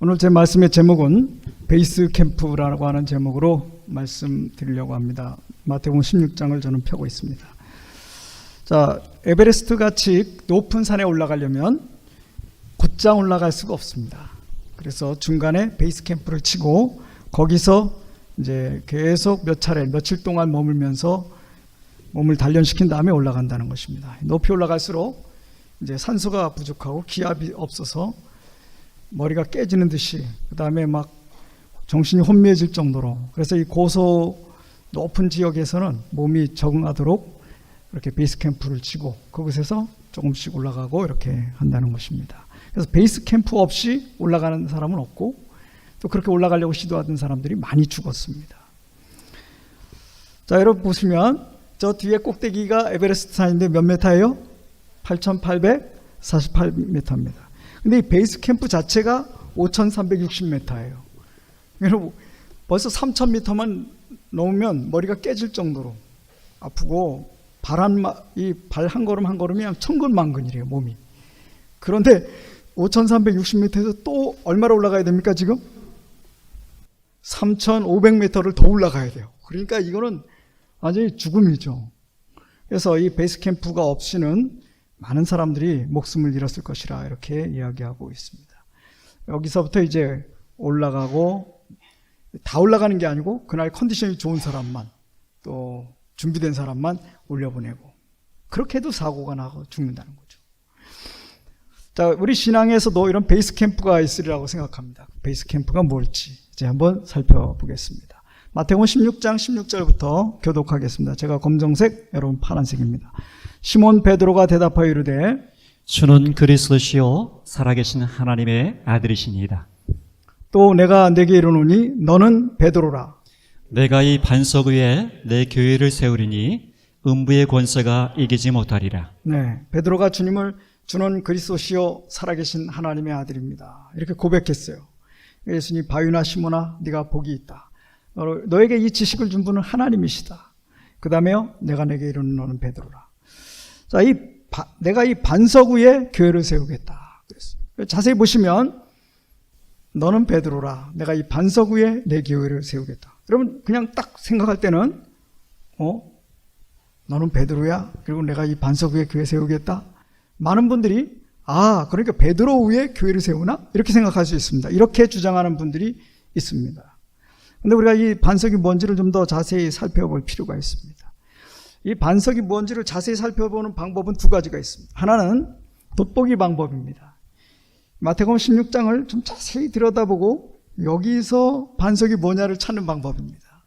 오늘 제 말씀의 제목은 베이스 캠프라고 하는 제목으로 말씀드리려고 합니다. 마태복음 16장을 저는 펴고 있습니다. 자, 에베레스트 같이 높은 산에 올라가려면 곧장 올라갈 수가 없습니다. 그래서 중간에 베이스 캠프를 치고 거기서 이제 계속 몇 차례, 며칠 동안 머물면서 몸을 단련시킨 다음에 올라간다는 것입니다. 높이 올라갈수록 이제 산소가 부족하고 기압이 없어서 머리가 깨지는 듯이, 그 다음에 막 정신이 혼미해질 정도로, 그래서 이 고소 높은 지역에서는 몸이 적응하도록 이렇게 베이스 캠프를 치고 그곳에서 조금씩 올라가고 이렇게 한다는 것입니다. 그래서 베이스 캠프 없이 올라가는 사람은 없고, 또 그렇게 올라가려고 시도하던 사람들이 많이 죽었습니다. 자, 여러분 보시면 저 뒤에 꼭대기가 에베레스트 산인데 몇 메타예요? 8,848m입니다. 근데 이 베이스 캠프 자체가 5,360m예요. 여러분 벌써 3,000m만 넘으면 머리가 깨질 정도로 아프고, 이 발 한 걸음 한 걸음이 그냥 천근만근이래요, 몸이. 그런데 5,360m에서 또 얼마나 올라가야 됩니까? 지금 3,500m를 더 올라가야 돼요. 그러니까 이거는 완전히 죽음이죠. 그래서 이 베이스 캠프가 없이는 많은 사람들이 목숨을 잃었을 것이라 이렇게 이야기하고 있습니다. 여기서부터 이제 올라가고, 다 올라가는 게 아니고 그날 컨디션이 좋은 사람만, 또 준비된 사람만 올려보내고, 그렇게 해도 사고가 나고 죽는다는 거죠. 자, 우리 신앙에서도 이런 베이스 캠프가 있으리라고 생각합니다. 베이스 캠프가 뭘지 이제 한번 살펴보겠습니다. 마태복음 16장 16절부터 교독하겠습니다. 제가 검정색, 여러분 파란색입니다. 시몬 베드로가 대답하여 이르되 주는 그리스도시요 살아계신 하나님의 아들이시니이다. 또 내가 네게 이르노니 너는 베드로라. 내가 이 반석 위에 내 교회를 세우리니 음부의 권세가 이기지 못하리라. 네, 베드로가 주님을 주는 그리스도시요 살아계신 하나님의 아들입니다. 이렇게 고백했어요. 예수님, 바위나 시몬아 네가 복이 있다. 너에게 이 지식을 준 분은 하나님이시다. 그 다음에요, 내가 네게 이르는 너는 베드로라. 자, 내가 이 반석 위에 교회를 세우겠다 그랬어요. 자세히 보시면 너는 베드로라, 내가 이 반석 위에 내 교회를 세우겠다. 여러분 그냥 딱 생각할 때는 너는 베드로야, 그리고 내가 이 반석 위에 교회 세우겠다. 많은 분들이 그러니까 베드로 위에 교회를 세우나? 이렇게 생각할 수 있습니다. 이렇게 주장하는 분들이 있습니다. 그런데 우리가 이 반석이 뭔지를 좀 더 자세히 살펴볼 필요가 있습니다. 이 반석이 뭔지를 자세히 살펴보는 방법은 두 가지가 있습니다. 하나는 돋보기 방법입니다. 마태복음 16장을 좀 자세히 들여다보고 여기서 반석이 뭐냐를 찾는 방법입니다.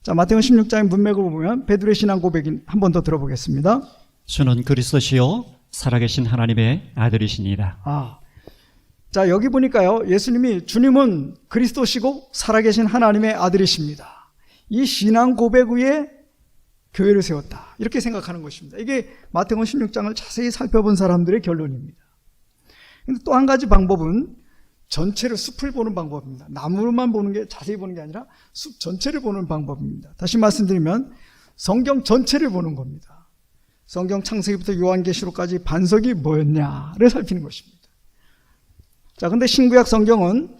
자, 마태복음 16장의 문맥을 보면 베드로의 신앙 고백이 한 번 더 들어보겠습니다. 주는 그리스도시요 살아계신 하나님의 아들이시니이다. 자, 여기 보니까요, 예수님이 주님은 그리스도시고 살아계신 하나님의 아들이십니다. 이 신앙 고백 위에 교회를 세웠다, 이렇게 생각하는 것입니다. 이게 마태복음 16장을 자세히 살펴본 사람들의 결론입니다. 근데 또 한 가지 방법은 전체를, 숲을 보는 방법입니다. 나무만 보는 게, 자세히 보는 게 아니라 숲 전체를 보는 방법입니다. 다시 말씀드리면 성경 전체를 보는 겁니다. 성경 창세기부터 요한계시록까지 반석이 뭐였냐를 살피는 것입니다. 자, 근데 신구약 성경은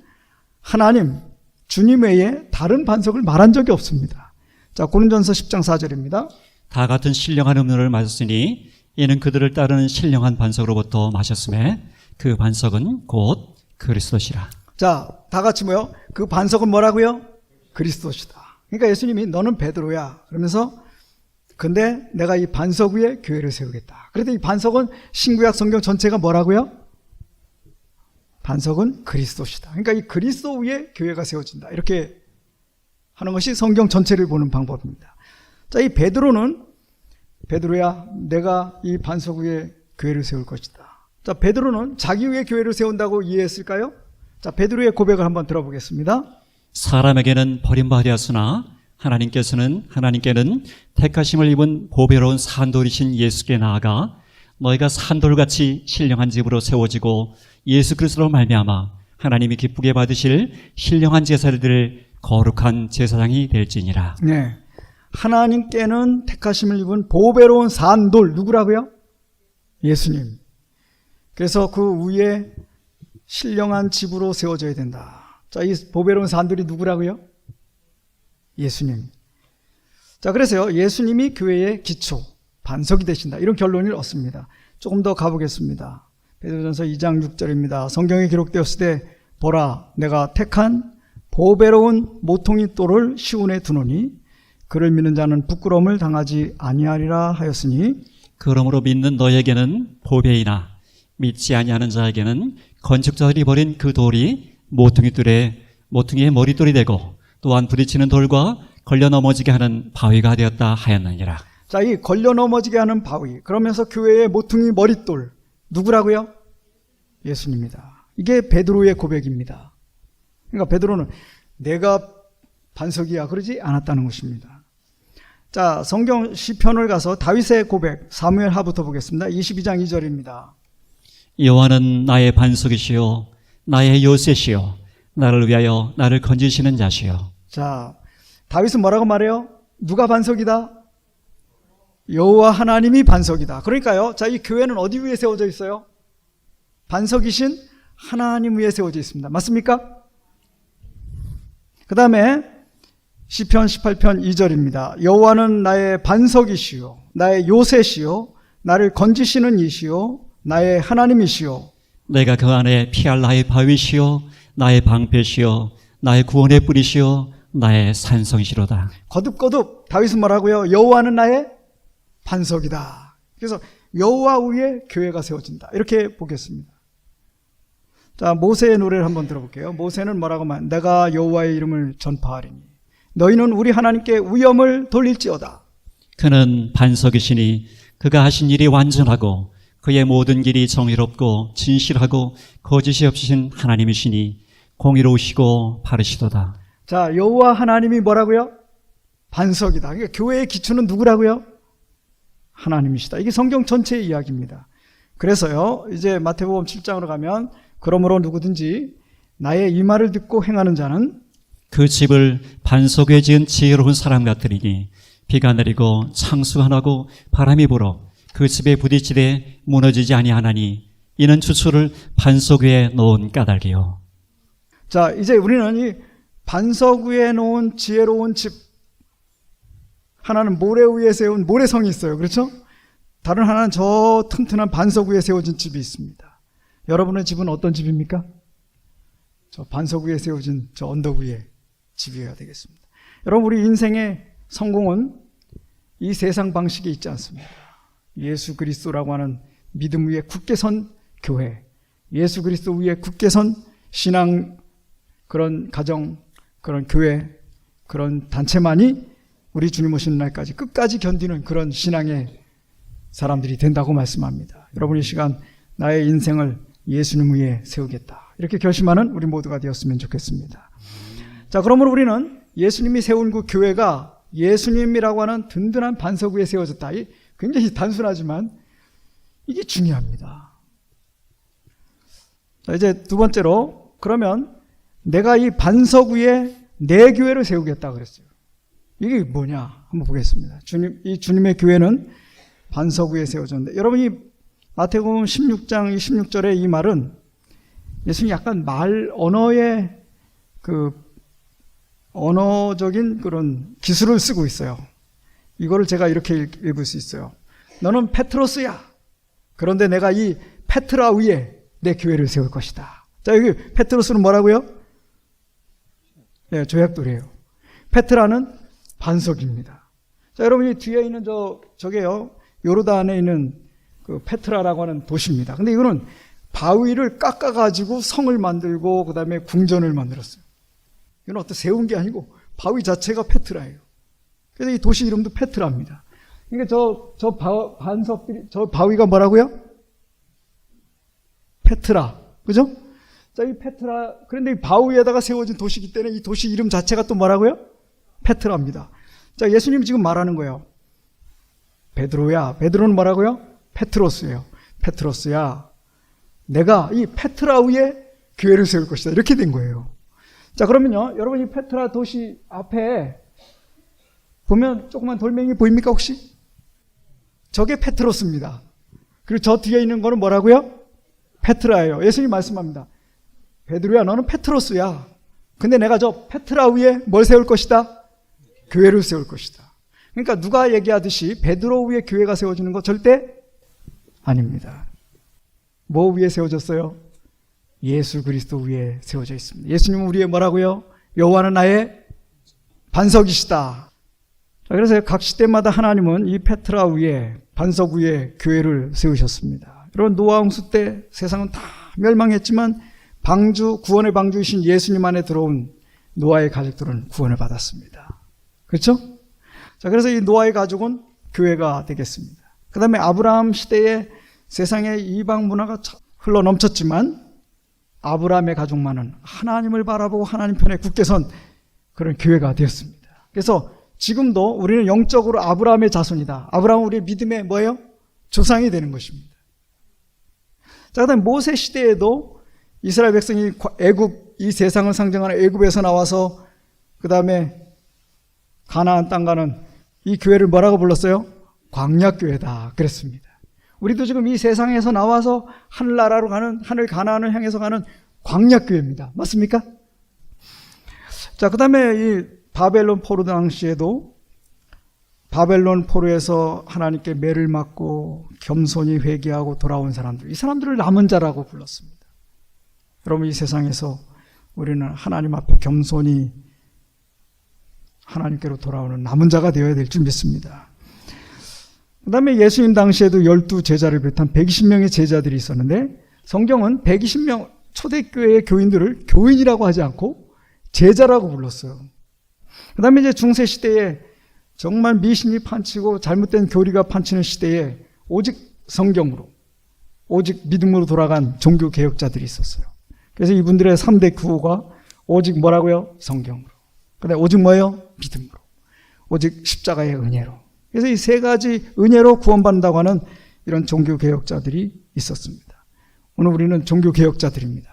하나님, 주님 외에 다른 반석을 말한 적이 없습니다. 자, 고린도전서 10장 4절입니다. 다 같은 신령한 음료를 마셨으니 이는 그들을 따르는 신령한 반석으로부터 마셨음에 그 반석은 곧 그리스도시라. 자, 다 같이 뭐요? 그 반석은 뭐라고요? 그리스도시다. 그러니까 예수님이 너는 베드로야 그러면서, 근데 내가 이 반석 위에 교회를 세우겠다. 그런데 이 반석은 신구약 성경 전체가 뭐라고요? 반석은 그리스도시다. 그러니까 이 그리스도 위에 교회가 세워진다, 이렇게 하는 것이 성경 전체를 보는 방법입니다. 자, 이 베드로는 베드로야, 내가 이 반석 위에 교회를 세울 것이다. 자, 베드로는 자기 위에 교회를 세운다고 이해했을까요? 자, 베드로의 고백을 한번 들어보겠습니다. 사람에게는 버림받았으나 하나님께는 택하심을 입은 보배로운 산돌이신 예수께 나아가 너희가 산돌같이 신령한 집으로 세워지고 예수 그리스도로 말미암아 하나님이 기쁘게 받으실 신령한 제사를 거룩한 제사장이 될지니라. 네, 하나님께는 택하심을 입은 보배로운 산돌, 누구라고요? 예수님. 그래서 그 위에 신령한 집으로 세워져야 된다. 자, 이 보배로운 산들이 누구라고요? 예수님. 자, 그래서요, 예수님이 교회의 기초, 반석이 되신다. 이런 결론을 얻습니다. 조금 더 가보겠습니다. 베드로전서 2장 6절입니다. 성경에 기록되었을 때 보라, 내가 택한 보배로운 모퉁이 돌을 시온에 두노니 그를 믿는 자는 부끄러움을 당하지 아니하리라 하였으니, 그러므로 믿는 너에게는 보배이나 믿지 아니하는 자에게는 건축자들이 버린 그 돌이 모퉁이의 머릿돌이 되고 또한 부딪히는 돌과 걸려 넘어지게 하는 바위가 되었다 하였느니라. 자, 이 걸려 넘어지게 하는 바위, 그러면서 교회의 모퉁이 머릿돌 누구라고요? 예수님입니다. 이게 베드로의 고백입니다. 그러니까 베드로는 내가 반석이야 그러지 않았다는 것입니다. 자, 성경 시편을 가서 다윗의 고백 사무엘 하부터 보겠습니다. 22장 2절입니다. 여호와는 나의 반석이시요 나의 요새시요 나를 위하여 나를 건지시는 자시요. 자, 다윗은 뭐라고 말해요? 누가 반석이다? 여호와 하나님이 반석이다. 그러니까요, 자, 이 교회는 어디 위에 세워져 있어요? 반석이신 하나님 위에 세워져 있습니다. 맞습니까? 그 다음에 시편 18편 2절입니다. 여호와는 나의 반석이시요 나의 요새시요 나를 건지시는 이시요 나의 하나님이시요. 내가 그 안에 피할 나의 바위시요 나의 방패시요 나의 구원의 뿌리시요 나의 산성이시로다. 거듭거듭 다윗은 뭐라고요? 여호와는 나의 반석이다. 그래서 여호와 위에 교회가 세워진다. 이렇게 보겠습니다. 자, 모세의 노래를 한번 들어볼게요. 모세는 뭐라고 말? 내가 여호와의 이름을 전파하리니 너희는 우리 하나님께 위엄을 돌릴지어다. 그는 반석이시니 그가 하신 일이 완전하고 그의 모든 길이 정의롭고 진실하고 거짓이 없으신 하나님이시니 공의로우시고 바르시도다. 자, 여호와 하나님이 뭐라고요? 반석이다. 그러니까 교회의 기초는 누구라고요? 하나님이시다. 이게 성경 전체의 이야기입니다. 그래서요, 이제 마태복음 7장으로 가면 그러므로 누구든지 나의 이 말을 듣고 행하는 자는 그 집을 반석에 지은 지혜로운 사람 같으리니 비가 내리고 창수가 나고 바람이 불어 그 집에 부딪히되 무너지지 아니하나니 이는 주소를 반석 위에 놓은 까닭이요. 자, 이제 우리는 이 반석 위에 놓은 지혜로운 집, 하나는 모래 위에 세운 모래성이 있어요. 그렇죠? 다른 하나는 저 튼튼한 반석 위에 세워진 집이 있습니다. 여러분의 집은 어떤 집입니까? 저 반석 위에 세워진 저 언덕 위에 집이어야 되겠습니다. 여러분, 우리 인생의 성공은 이 세상 방식에 있지 않습니다. 예수 그리스도라고 하는 믿음 위에 굳게 선 교회, 예수 그리스도 위에 굳게 선 신앙, 그런 가정, 그런 교회, 그런 단체만이 우리 주님 오시는 날까지 끝까지 견디는 그런 신앙의 사람들이 된다고 말씀합니다. 여러분, 이 시간 나의 인생을 예수님 위에 세우겠다, 이렇게 결심하는 우리 모두가 되었으면 좋겠습니다. 자, 그러므로 우리는 예수님이 세운 그 교회가 예수님이라고 하는 든든한 반석 위에 세워졌다. 굉장히 단순하지만 이게 중요합니다. 자, 이제 두 번째로, 그러면 내가 이 반석 위에 내 교회를 세우겠다 그랬어요. 이게 뭐냐? 한번 보겠습니다. 이 주님의 교회는 반석 위에 세워졌는데, 여러분이 마태복음 16장 16절의 이 말은 예수님이 약간 언어의 언어적인 그런 기술을 쓰고 있어요. 이거를 제가 이렇게 읽을 수 있어요. 너는 페트로스야. 그런데 내가 이 페트라 위에 내 교회를 세울 것이다. 자, 여기 페트로스는 뭐라고요? 네, 조약돌이에요. 페트라는 반석입니다. 자, 여러분이 뒤에 있는 저게요, 요르단에 있는 그 페트라라고 하는 도시입니다. 근데 이거는 바위를 깎아가지고 성을 만들고 그 다음에 궁전을 만들었어요. 이건 어떤 세운 게 아니고 바위 자체가 페트라예요. 그래서 이 도시 이름도 페트라입니다. 그러니까 저 바위가 뭐라고요? 페트라. 그죠? 자, 이 페트라, 그런데 이 바위에다가 세워진 도시이기 때문에 이 도시 이름 자체가 또 뭐라고요? 페트라입니다. 자, 예수님이 지금 말하는 거예요. 베드로야. 베드로는 뭐라고요? 페트로스예요. 페트로스야. 내가 이 페트라 위에 교회를 세울 것이다. 이렇게 된 거예요. 자, 그러면요, 여러분, 이 페트라 도시 앞에 보면 조그만 돌멩이 보입니까, 혹시? 저게 페트로스입니다. 그리고 저 뒤에 있는 거는 뭐라고요? 페트라예요. 예수님이 말씀합니다. 베드로야, 너는 페트로스야. 근데 내가 저 페트라 위에 뭘 세울 것이다? 교회를 세울 것이다. 그러니까 누가 얘기하듯이 베드로 위에 교회가 세워지는 거 절대 아닙니다. 뭐 위에 세워졌어요? 예수 그리스도 위에 세워져 있습니다. 예수님은 우리의 뭐라고요? 여호와는 나의 반석이시다. 자, 그래서 각 시대마다 하나님은 이 페트라 위에, 반석 위에 교회를 세우셨습니다. 여러분, 노아 홍수 때 세상은 다 멸망했지만 구원의 방주이신 예수님 안에 들어온 노아의 가족들은 구원을 받았습니다. 그렇죠? 자, 그래서 이 노아의 가족은 교회가 되겠습니다. 그 다음에 아브라함 시대에 세상에 이방 문화가 흘러 넘쳤지만 아브라함의 가족만은 하나님을 바라보고 하나님 편에 굳게 선 그런 교회가 되었습니다. 그래서 지금도 우리는 영적으로 아브라함의 자손이다. 아브라함은 우리의 믿음의 뭐예요? 조상이 되는 것입니다. 자, 그 다음에 모세 시대에도 이스라엘 백성이 애굽, 이 세상을 상징하는 애굽에서 나와서 그 다음에 가나안 땅 가는 이 교회를 뭐라고 불렀어요? 광야교회다 그랬습니다. 우리도 지금 이 세상에서 나와서 하늘나라로 가는, 하늘 가나안을 향해서 가는 광야교회입니다. 맞습니까? 자, 그 다음에 이 바벨론 포로 당시에도 바벨론 포로에서 하나님께 매를 맞고 겸손히 회개하고 돌아온 사람들, 이 사람들을 남은 자라고 불렀습니다. 여러분, 이 세상에서 우리는 하나님 앞에 겸손히 하나님께로 돌아오는 남은 자가 되어야 될 줄 믿습니다. 그 다음에 예수님 당시에도 12제자를 비롯한 120명의 제자들이 있었는데 성경은 120명 초대교회의 교인들을 교인이라고 하지 않고 제자라고 불렀어요. 그 다음에 이제 중세시대에 정말 미신이 판치고 잘못된 교리가 판치는 시대에 오직 성경으로, 오직 믿음으로 돌아간 종교개혁자들이 있었어요. 그래서 이분들의 3대 구호가 오직 뭐라고요? 성경으로. 그 다음에 오직 뭐예요? 믿음으로. 오직 십자가의 은혜로. 그래서 이 세 가지 은혜로 구원받는다고 하는 이런 종교개혁자들이 있었습니다. 오늘 우리는 종교개혁자들입니다.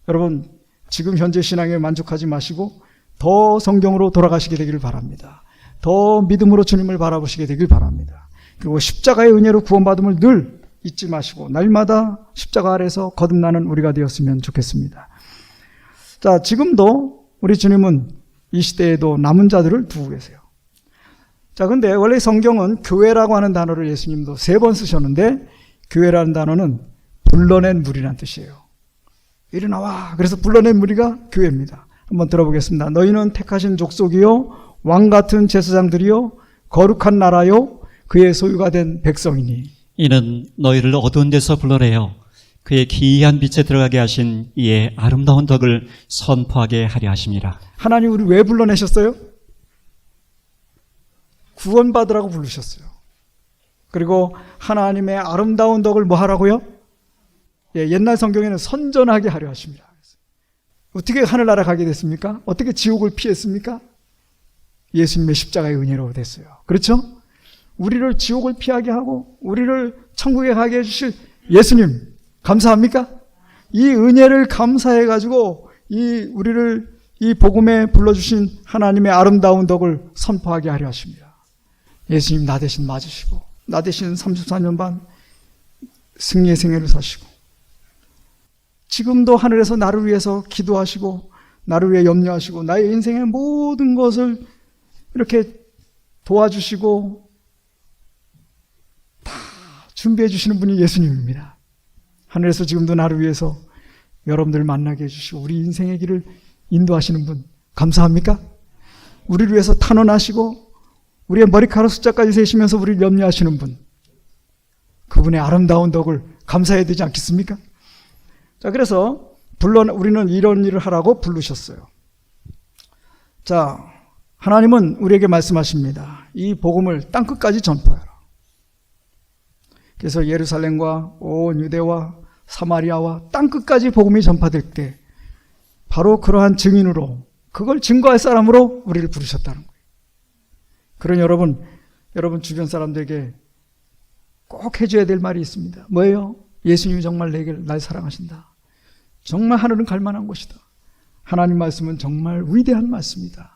여러분, 지금 현재 신앙에 만족하지 마시고 더 성경으로 돌아가시게 되기를 바랍니다. 더 믿음으로 주님을 바라보시게 되길 바랍니다. 그리고 십자가의 은혜로 구원받음을 늘 잊지 마시고 날마다 십자가 아래서 거듭나는 우리가 되었으면 좋겠습니다. 자, 지금도 우리 주님은 이 시대에도 남은 자들을 두고 계세요. 자, 근데 원래 성경은 교회라고 하는 단어를 예수님도 3번 쓰셨는데 교회라는 단어는 불러낸 무리란 뜻이에요. 이리 나와. 그래서 불러낸 무리가 교회입니다. 한번 들어보겠습니다. 너희는 택하신 족속이요 왕같은 제사장들이요 거룩한 나라요 그의 소유가 된 백성이니 이는 너희를 어두운 데서 불러내어 그의 기이한 빛에 들어가게 하신 이의 아름다운 덕을 선포하게 하려 하심이라. 하나님 우리 왜 불러내셨어요? 구원받으라고 부르셨어요. 그리고 하나님의 아름다운 덕을 뭐 하라고요? 옛날 성경에는 선전하게 하려 하십니다. 어떻게 하늘나라 가게 됐습니까? 어떻게 지옥을 피했습니까? 예수님의 십자가의 은혜로 됐어요. 그렇죠? 우리를 지옥을 피하게 하고 우리를 천국에 가게 해주실 예수님 감사합니까? 이 은혜를 감사해가지고 우리를 이 복음에 불러주신 하나님의 아름다운 덕을 선포하게 하려 하십니다. 예수님 나 대신 맞으시고 나 대신 34년 반 승리의 생애를 사시고 지금도 하늘에서 나를 위해서 기도하시고 나를 위해 염려하시고 나의 인생의 모든 것을 이렇게 도와주시고 다 준비해 주시는 분이 예수님입니다. 하늘에서 지금도 나를 위해서 여러분들 만나게 해주시고 우리 인생의 길을 인도하시는 분 감사합니까? 우리를 위해서 탄원하시고 우리의 머리카락 숫자까지 세시면서 우리를 염려하시는 분 그분의 아름다운 덕을 감사해야 되지 않겠습니까? 자, 그래서 우리는 이런 일을 하라고 부르셨어요. 자, 하나님은 우리에게 말씀하십니다. 이 복음을 땅끝까지 전파하라. 그래서 예루살렘과 온 유대와 사마리아와 땅끝까지 복음이 전파될 때 바로 그러한 증인으로 그걸 증거할 사람으로 우리를 부르셨다는 거예요. 그런 여러분 주변 사람들에게 꼭 해줘야 될 말이 있습니다. 뭐예요? 예수님이 정말 날 사랑하신다. 정말 하늘은 갈만한 곳이다. 하나님 말씀은 정말 위대한 말씀이다.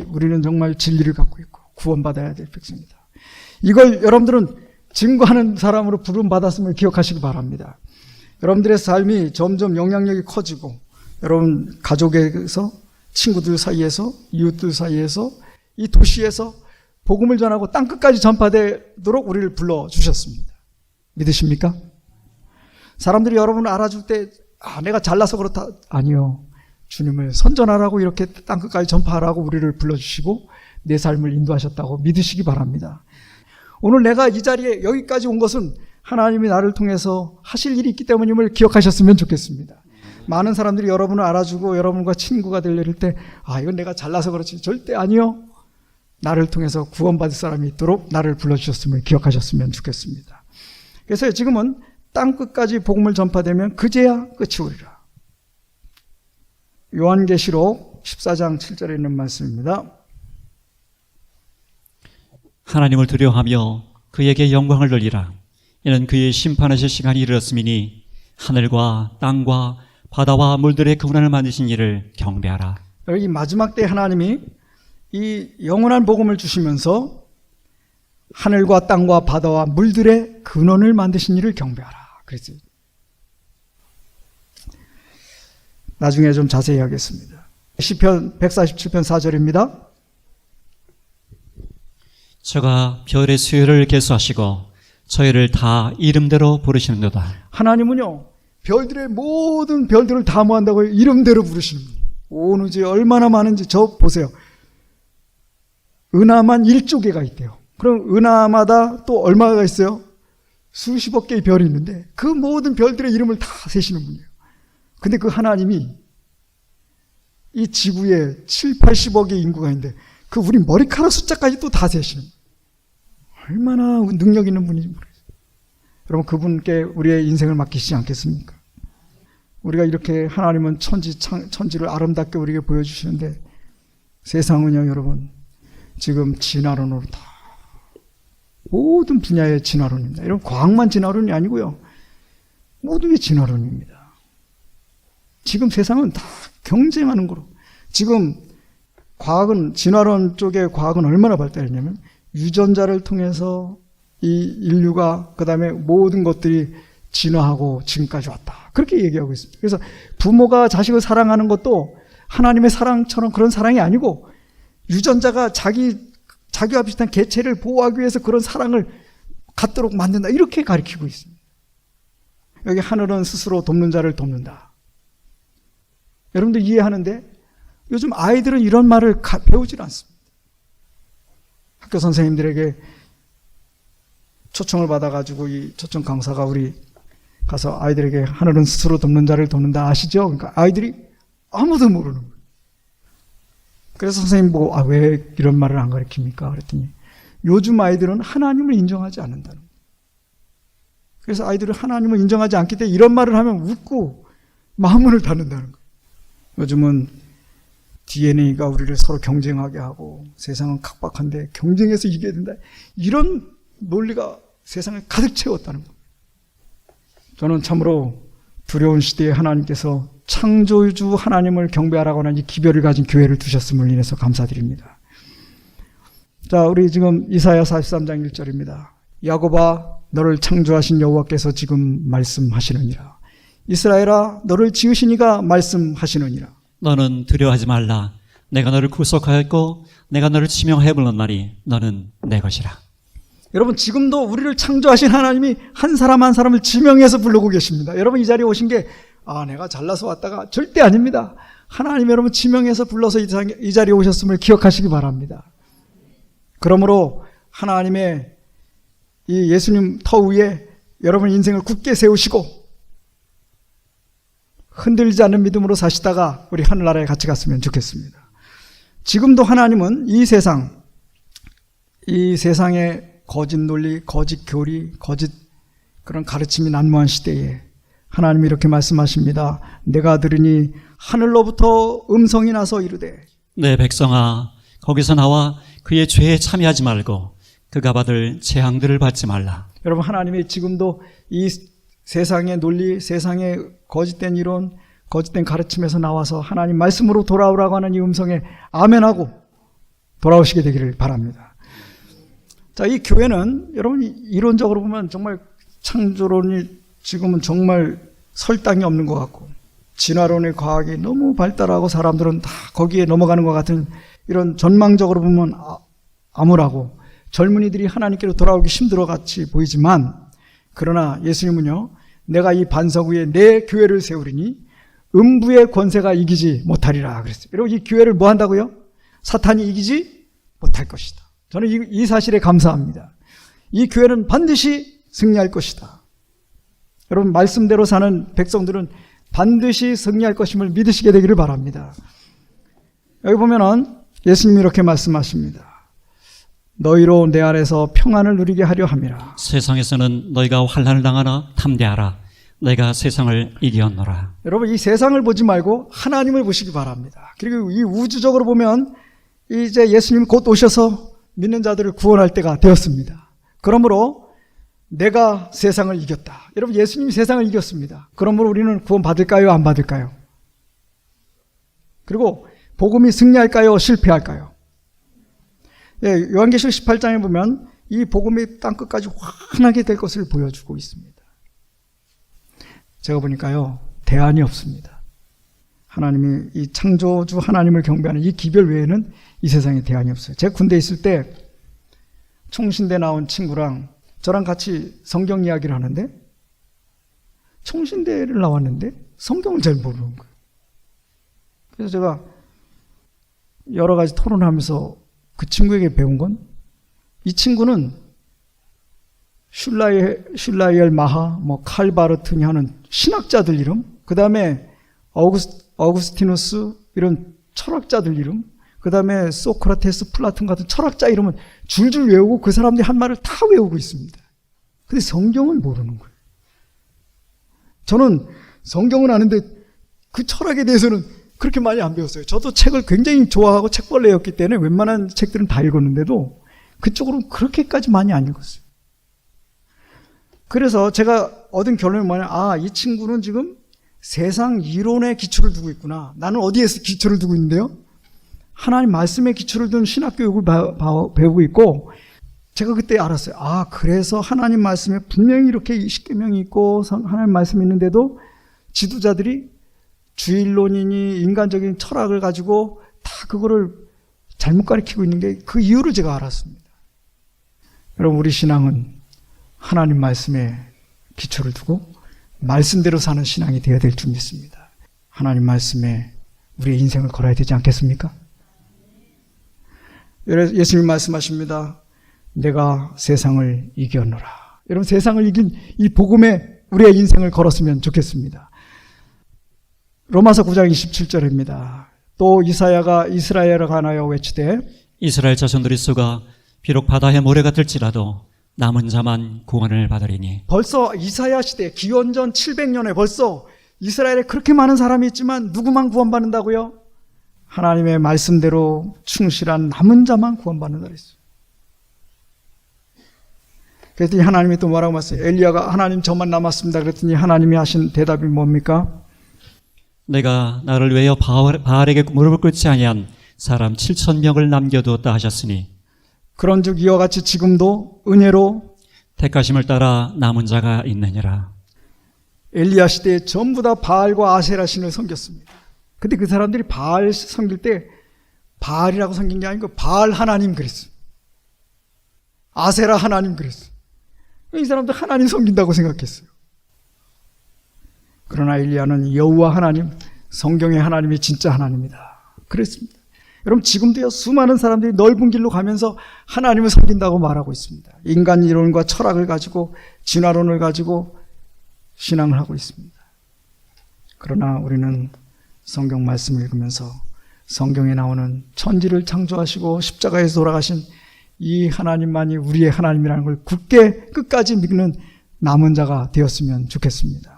우리는 정말 진리를 갖고 있고 구원받아야 될 백성이다. 이걸 여러분들은 증거하는 사람으로 부름받았음을 기억하시기 바랍니다. 여러분들의 삶이 점점 영향력이 커지고 여러분 가족에서, 친구들 사이에서, 이웃들 사이에서, 이 도시에서 복음을 전하고 땅끝까지 전파되도록 우리를 불러주셨습니다. 믿으십니까? 사람들이 여러분을 알아줄 때 내가 잘나서 그렇다. 아니요. 주님을 선전하라고 이렇게 땅끝까지 전파하라고 우리를 불러주시고 내 삶을 인도하셨다고 믿으시기 바랍니다. 오늘 내가 이 자리에 여기까지 온 것은 하나님이 나를 통해서 하실 일이 있기 때문임을 기억하셨으면 좋겠습니다. 많은 사람들이 여러분을 알아주고 여러분과 친구가 되려를 때 이건 내가 잘나서 그렇지. 절대 아니요. 나를 통해서 구원받을 사람이 있도록 나를 불러주셨음을 기억하셨으면 좋겠습니다. 그래서 지금은 땅끝까지 복음을 전파되면 그제야 끝이 오리라. 요한계시록 14장 7절에 있는 말씀입니다. 하나님을 두려워하며 그에게 영광을 돌리라. 이는 그의 심판하실 시간이 이르렀음이니 하늘과 땅과 바다와 물들의 그분을 만드신 이를 경배하라. 이 마지막 때 하나님이 이 영원한 복음을 주시면서 하늘과 땅과 바다와 물들의 근원을 만드신 이를 경배하라. 그랬어요. 나중에 좀 자세히 하겠습니다. 시편 147편 4절입니다. 저가 별의 수요를 계수하시고 저희를 다 이름대로 부르시는도다. 하나님은요, 별들의 모든 별들을 다 모한다고 이름대로 부르시는 분이에요. 온 우주에 얼마나 많은지 저 보세요. 은하만 1조개가 있대요. 그럼 은하마다 또 얼마가 있어요? 수십억 개의 별이 있는데 그 모든 별들의 이름을 다 세시는 분이에요. 근데 그 하나님이 이 지구에 7, 80억의 인구가 있는데 그 우리 머리카락 숫자까지 또 다 세시는 분이에요. 얼마나 능력 있는 분인지 모르겠어요. 여러분 그분께 우리의 인생을 맡기시지 않겠습니까? 우리가 이렇게 하나님은 천지를 아름답게 우리에게 보여주시는데 세상은요 여러분 지금 진화론으로 다 모든 분야의 진화론입니다. 여러분 과학만 진화론이 아니고요. 모든 게 진화론입니다. 지금 세상은 다 경쟁하는 거로. 지금 과학은 진화론 쪽의 과학은 얼마나 발달했냐면 유전자를 통해서 이 인류가 그다음에 모든 것들이 진화하고 지금까지 왔다. 그렇게 얘기하고 있습니다. 그래서 부모가 자식을 사랑하는 것도 하나님의 사랑처럼 그런 사랑이 아니고 유전자가 자기와 비슷한 개체를 보호하기 위해서 그런 사랑을 갖도록 만든다. 이렇게 가르치고 있습니다. 여기 하늘은 스스로 돕는 자를 돕는다. 여러분들 이해하는데 요즘 아이들은 이런 말을 배우질 않습니다. 학교 선생님들에게 초청을 받아가지고 이 초청 강사가 우리 가서 아이들에게 하늘은 스스로 돕는 자를 돕는다 아시죠? 그러니까 아이들이 아무도 모르는 거예요. 그래서 선생님 보고 왜 이런 말을 안 가르칩니까? 그랬더니 요즘 아이들은 하나님을 인정하지 않는다는 거예요. 그래서 아이들은 하나님을 인정하지 않기 때문에 이런 말을 하면 웃고 마음을 닫는다는 거예요. 요즘은 DNA가 우리를 서로 경쟁하게 하고 세상은 각박한데 경쟁해서 이겨야 된다. 이런 논리가 세상을 가득 채웠다는 겁니다. 저는 참으로 두려운 시대에 하나님께서 창조주 하나님을 경배하라고 하는 이 기별을 가진 교회를 두셨음을 인해서 감사드립니다. 자, 우리 지금 이사야 43장 1절입니다. 야곱아 너를 창조하신 여호와께서 지금 말씀하시느니라. 이스라엘아 너를 지으신 이가 말씀하시느니라. 너는 두려워하지 말라. 내가 너를 구속하였고 내가 너를 지명하여 불렀나니 너는 내 것이라. 여러분 지금도 우리를 창조하신 하나님이 한 사람 한 사람을 지명해서 부르고 계십니다. 여러분 이 자리에 오신 게 내가 잘나서 왔다가 절대 아닙니다. 하나님 여러분 지명해서 불러서 이 자리에 오셨음을 기억하시기 바랍니다. 그러므로 하나님의 이 예수님 터 위에 여러분 인생을 굳게 세우시고 흔들리지 않는 믿음으로 사시다가 우리 하늘나라에 같이 갔으면 좋겠습니다. 지금도 하나님은 이 세상의 거짓 논리, 거짓 교리, 거짓 그런 가르침이 난무한 시대에 하나님이 이렇게 말씀하십니다. 내가 들으니 하늘로부터 음성이 나서 이르되 내 백성아 거기서 나와 그의 죄에 참여하지 말고 그가 받을 재앙들을 받지 말라. 여러분 하나님이 지금도 이 세상의 논리, 세상의 거짓된 이론, 거짓된 가르침에서 나와서 하나님 말씀으로 돌아오라고 하는 이 음성에 아멘하고 돌아오시게 되기를 바랍니다. 자, 이 교회는 여러분 이론적으로 보면 정말 창조론이 지금은 정말 설당이 없는 것 같고 진화론의 과학이 너무 발달하고 사람들은 다 거기에 넘어가는 것 같은 이런 전망적으로 보면 암울하고 젊은이들이 하나님께로 돌아오기 힘들어 같이 보이지만, 그러나 예수님은요, 내가 이 반석 위에 내 교회를 세우리니 음부의 권세가 이기지 못하리라 그랬어요. 여러분, 이 교회를 뭐 한다고요? 사탄이 이기지 못할 것이다. 저는 이 사실에 감사합니다. 이 교회는 반드시 승리할 것이다. 여러분, 말씀대로 사는 백성들은 반드시 승리할 것임을 믿으시게 되기를 바랍니다. 여기 보면은 예수님이 이렇게 말씀하십니다. 너희로 내 안에서 평안을 누리게 하려 함이라. 세상에서는 너희가 환난을 당하나 탐대하라. 내가 세상을 이기었노라. 여러분, 이 세상을 보지 말고 하나님을 보시기 바랍니다. 그리고 이 우주적으로 보면 이제 예수님이 곧 오셔서 믿는 자들을 구원할 때가 되었습니다. 그러므로 내가 세상을 이겼다. 여러분, 예수님이 세상을 이겼습니다. 그러므로 우리는 구원 받을까요? 안 받을까요? 그리고 복음이 승리할까요? 실패할까요? 예, 요한계시록 18장에 보면 이 복음이 땅끝까지 환하게 될 것을 보여주고 있습니다. 제가 보니까요, 대안이 없습니다. 하나님이 이 창조주 하나님을 경배하는 이 기별 외에는 이 세상에 대안이 없어요. 제가 군대에 있을 때 총신대 나온 친구랑 저랑 같이 성경 이야기를 하는데, 총신대를 나왔는데 성경을 잘 모르는 거예요. 그래서 제가 여러 가지 토론하면서 그 친구에게 배운 건, 이 친구는 슐라이엘 마하, 칼바르트니 하는 신학자들 이름, 그 다음에 어구스티누스 이런 철학자들 이름, 그 다음에 소크라테스, 플라톤 같은 철학자 이름은 줄줄 외우고 그 사람들이 한 말을 다 외우고 있습니다. 근데 성경은 모르는 거예요. 저는 성경은 아는데 그 철학에 대해서는 그렇게 많이 안 배웠어요. 저도 책을 굉장히 좋아하고 책벌레였기 때문에 웬만한 책들은 다 읽었는데도 그쪽으로는 그렇게까지 많이 안 읽었어요. 그래서 제가 얻은 결론이 뭐냐, 이 친구는 지금 세상 이론에 기초를 두고 있구나. 나는 어디에서 기초를 두고 있는데요? 하나님 말씀에 기초를 둔 신학교육을 배우고 있고, 제가 그때 알았어요. 그래서 하나님 말씀에 분명히 이렇게 십계명이 있고 하나님 말씀이 있는데도 지도자들이 주일론이니 인간적인 철학을 가지고 다 그거를 잘못 가르치고 있는 게 그 이유를 제가 알았습니다. 여러분, 우리 신앙은 하나님 말씀에 기초를 두고 말씀대로 사는 신앙이 되어야 될 줄 믿습니다. 하나님 말씀에 우리의 인생을 걸어야 되지 않겠습니까? 예수님 말씀하십니다. 내가 세상을 이겼노라. 여러분, 세상을 이긴 이 복음에 우리의 인생을 걸었으면 좋겠습니다. 로마서 9장 27절입니다. 또 이사야가 이스라엘에 관하여 외치되, 이스라엘 자손들의 수가 비록 바다의 모래 같을지라도 남은 자만 구원을 받으리니. 벌써 이사야 시대 기원전 700년에 벌써 이스라엘에 그렇게 많은 사람이 있지만 누구만 구원받는다고요? 하나님의 말씀대로 충실한 남은 자만 구원받는다 그랬어요. 그랬더니 하나님이 또 뭐라고 말했어요? 엘리야가 하나님 저만 남았습니다 그랬더니 하나님이 하신 대답이 뭡니까? 내가 나를 위하여 바알에게 무릎을 꿇지 아니한 사람 7,000명을 남겨두었다 하셨으니, 그런즉 이와 같이 지금도 은혜로 택하심을 따라 남은 자가 있느니라. 엘리야 시대에 전부 다 바알과 아세라 신을 섬겼습니다. 근데 그 사람들이 바알 섬길 때 바알이라고 섬긴 게 아니고 바알 하나님 그랬어요. 아세라 하나님 그랬어요. 이 사람들 하나님 섬긴다고 생각했어요. 그러나 엘리야는 여호와 하나님, 성경의 하나님이 진짜 하나님이다 그랬습니다. 여러분, 지금도요, 수많은 사람들이 넓은 길로 가면서 하나님을 섬긴다고 말하고 있습니다. 인간 이론과 철학을 가지고 진화론을 가지고 신앙을 하고 있습니다. 그러나 우리는 성경 말씀을 읽으면서 성경에 나오는 천지를 창조하시고 십자가에서 돌아가신 이 하나님만이 우리의 하나님이라는 걸 굳게 끝까지 믿는 남은 자가 되었으면 좋겠습니다.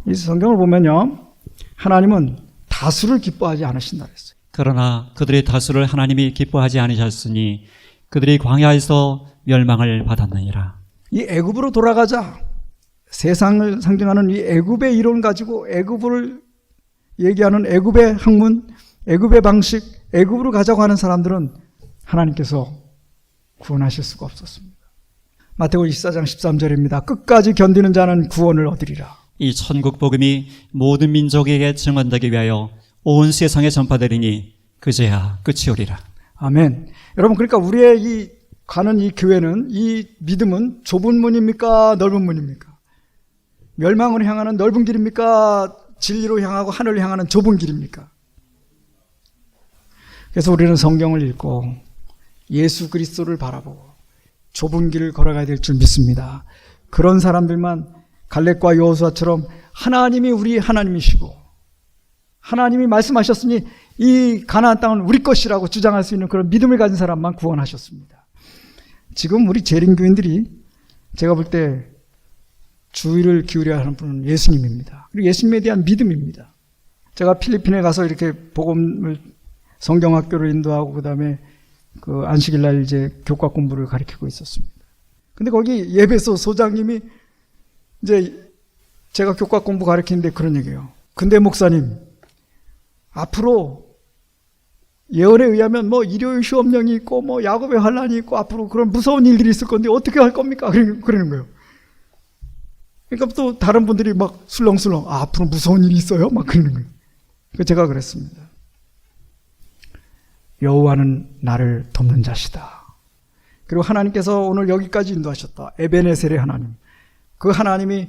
이 성경을 보면요, 하나님은 다수를 기뻐하지 않으신다 그랬어요. 그러나 그들의 다수를 하나님이 기뻐하지 않으셨으니 그들이 광야에서 멸망을 받았느니라. 이 애굽으로 돌아가자. 세상을 상징하는 이 애굽의 이론 가지고 애굽을 얘기하는 애굽의 학문, 애굽의 방식, 애굽으로 가자고 하는 사람들은 하나님께서 구원하실 수가 없었습니다. 마태복음 24장 13절입니다. 끝까지 견디는 자는 구원을 얻으리라. 이 천국 복음이 모든 민족에게 증언되기 위하여 온 세상에 전파되리니 그제야 끝이오리라. 아멘. 여러분, 그러니까 우리의 이 가는 이 교회는, 이 믿음은 좁은 문입니까? 넓은 문입니까? 멸망을 향하는 넓은 길입니까? 진리로 향하고 하늘을 향하는 좁은 길입니까? 그래서 우리는 성경을 읽고 예수 그리스도를 바라보고 좁은 길을 걸어가야 될 줄 믿습니다. 그런 사람들만 갈렙과 여호수아처럼 하나님이 우리 하나님이시고 하나님이 말씀하셨으니 이 가나안 땅은 우리 것이라고 주장할 수 있는 그런 믿음을 가진 사람만 구원하셨습니다. 지금 우리 재림교인들이 제가 볼 때 주의를 기울여야 하는 분은 예수님입니다. 그리고 예수님에 대한 믿음입니다. 제가 필리핀에 가서 이렇게 복음을 성경학교를 인도하고 그다음에 그 안식일 날 이제 교과 공부를 가르치고 있었습니다. 근데 거기 예배소 소장님이 이제 제가 교과 공부 가르치는데 그런 얘기예요. 근데 목사님, 앞으로 예언에 의하면 뭐 일요일 시험령이 있고 뭐 야곱의 환란이 있고 앞으로 그런 무서운 일들이 있을 건데 어떻게 할 겁니까? 그러는 거예요. 그러니까 또 다른 분들이 막 술렁술렁 앞으로 무서운 일이 있어요? 막 그러는 거예요. 그래서 제가 그랬습니다. 여호와는 나를 돕는 자시다. 그리고 하나님께서 오늘 여기까지 인도하셨다. 에베네셀의 하나님. 그 하나님이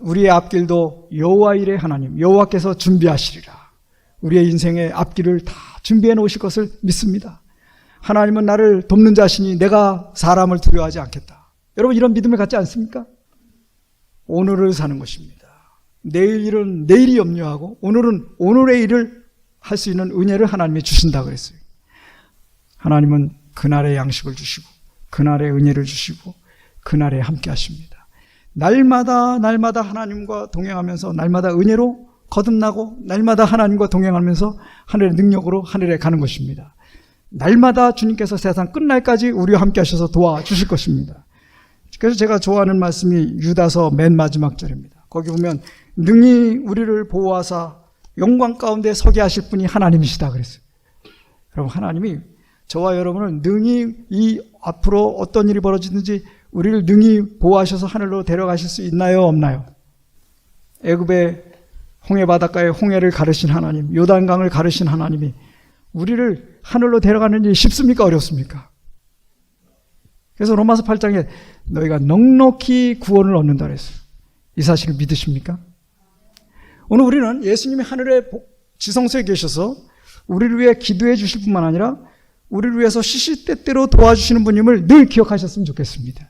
우리의 앞길도 여호와 일의 하나님, 여호와께서 준비하시리라. 우리의 인생의 앞길을 다 준비해 놓으실 것을 믿습니다. 하나님은 나를 돕는 자시니 내가 사람을 두려워하지 않겠다. 여러분, 이런 믿음을 갖지 않습니까? 오늘을 사는 것입니다. 내일 일은 내일이 염려하고 오늘은 오늘의 일을 할 수 있는 은혜를 하나님이 주신다 그랬어요. 하나님은 그날의 양식을 주시고 그날의 은혜를 주시고 그날에 함께 하십니다. 날마다 하나님과 동행하면서 날마다 은혜로 거듭나고 날마다 하나님과 동행하면서 하늘의 능력으로 하늘에 가는 것입니다. 날마다 주님께서 세상 끝날까지 우리와 함께 하셔서 도와주실 것입니다. 그래서 제가 좋아하는 말씀이 유다서 맨 마지막 절입니다. 거기 보면 능히 우리를 보호하사 영광 가운데 서게 하실 분이 하나님이시다 그랬어요. 여러분, 하나님이 저와 여러분을 능히 이 앞으로 어떤 일이 벌어지든지 우리를 능히 보호하셔서 하늘로 데려가실 수 있나요? 없나요? 애굽의 홍해 바닷가에 홍해를 가르신 하나님, 요단강을 가르신 하나님이 우리를 하늘로 데려가는 일이 쉽습니까? 어렵습니까? 그래서 로마서 8장에 너희가 넉넉히 구원을 얻는다 그랬어요. 이 사실을 믿으십니까? 오늘 우리는 예수님이 하늘의 지성소에 계셔서 우리를 위해 기도해 주실 뿐만 아니라 우리를 위해서 시시때때로 도와주시는 분임을 늘 기억하셨으면 좋겠습니다.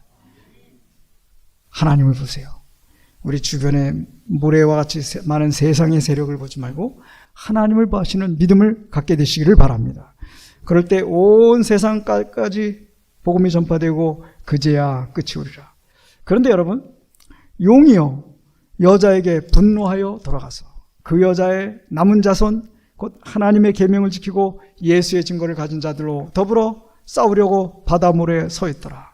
하나님을 보세요. 우리 주변에 모래와 같이 많은 세상의 세력을 보지 말고 하나님을 보시는 믿음을 갖게 되시기를 바랍니다. 그럴 때 온 세상까지 복음이 전파되고 그제야 끝이 오리라. 그런데 여러분, 용이요 여자에게 분노하여 돌아가서 그 여자의 남은 자손 곧 하나님의 계명을 지키고 예수의 증거를 가진 자들로 더불어 싸우려고 바다 모래에 서 있더라.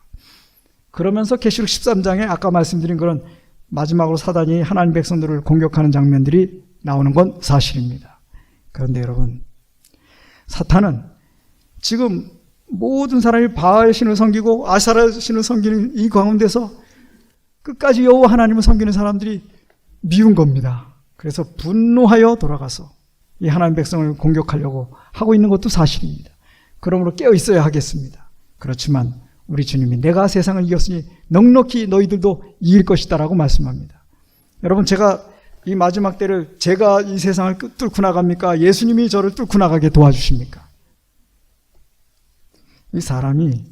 그러면서 계시록 13장에 아까 말씀드린 그런 마지막으로 사단이 하나님 백성들을 공격하는 장면들이 나오는 건 사실입니다. 그런데 여러분, 사탄은 지금 모든 사람이 바알 신을 섬기고 아사라 신을 섬기는 이 가운데서 끝까지 여호와 하나님을 섬기는 사람들이 미운 겁니다. 그래서 분노하여 돌아가서 이 하나님 백성을 공격하려고 하고 있는 것도 사실입니다. 그러므로 깨어 있어야 하겠습니다. 그렇지만 우리 주님이 내가 세상을 이겼으니 넉넉히 너희들도 이길 것이다 라고 말씀합니다. 여러분, 제가 이 마지막 때를 제가 이 세상을 뚫고 나갑니까? 예수님이 저를 뚫고 나가게 도와주십니까? 이 사람이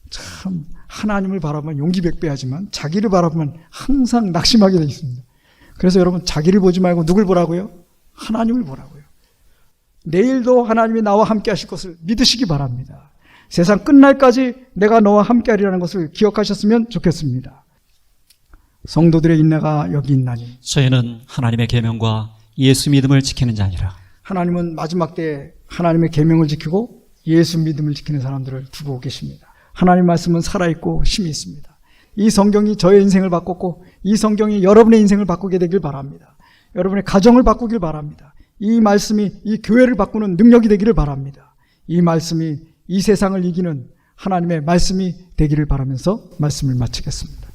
참 하나님을 바라보면 용기 백배하지만 자기를 바라보면 항상 낙심하게 되어 있습니다. 그래서 여러분, 자기를 보지 말고 누굴 보라고요? 하나님을 보라고요. 내일도 하나님이 나와 함께 하실 것을 믿으시기 바랍니다. 세상 끝날까지 내가 너와 함께 하리라는 것을 기억하셨으면 좋겠습니다. 성도들의 인내가 여기 있나니 저희는 하나님의 계명과 예수 믿음을 지키는 자니라. 하나님은 마지막 때에 하나님의 계명을 지키고 예수 믿음을 지키는 사람들을 두고 계십니다. 하나님 말씀은 살아있고 힘이 있습니다. 이 성경이 저의 인생을 바꿨고 이 성경이 여러분의 인생을 바꾸게 되길 바랍니다. 여러분의 가정을 바꾸길 바랍니다. 이 말씀이 이 교회를 바꾸는 능력이 되기를 바랍니다. 이 말씀이 이 세상을 이기는 하나님의 말씀이 되기를 바라면서 말씀을 마치겠습니다.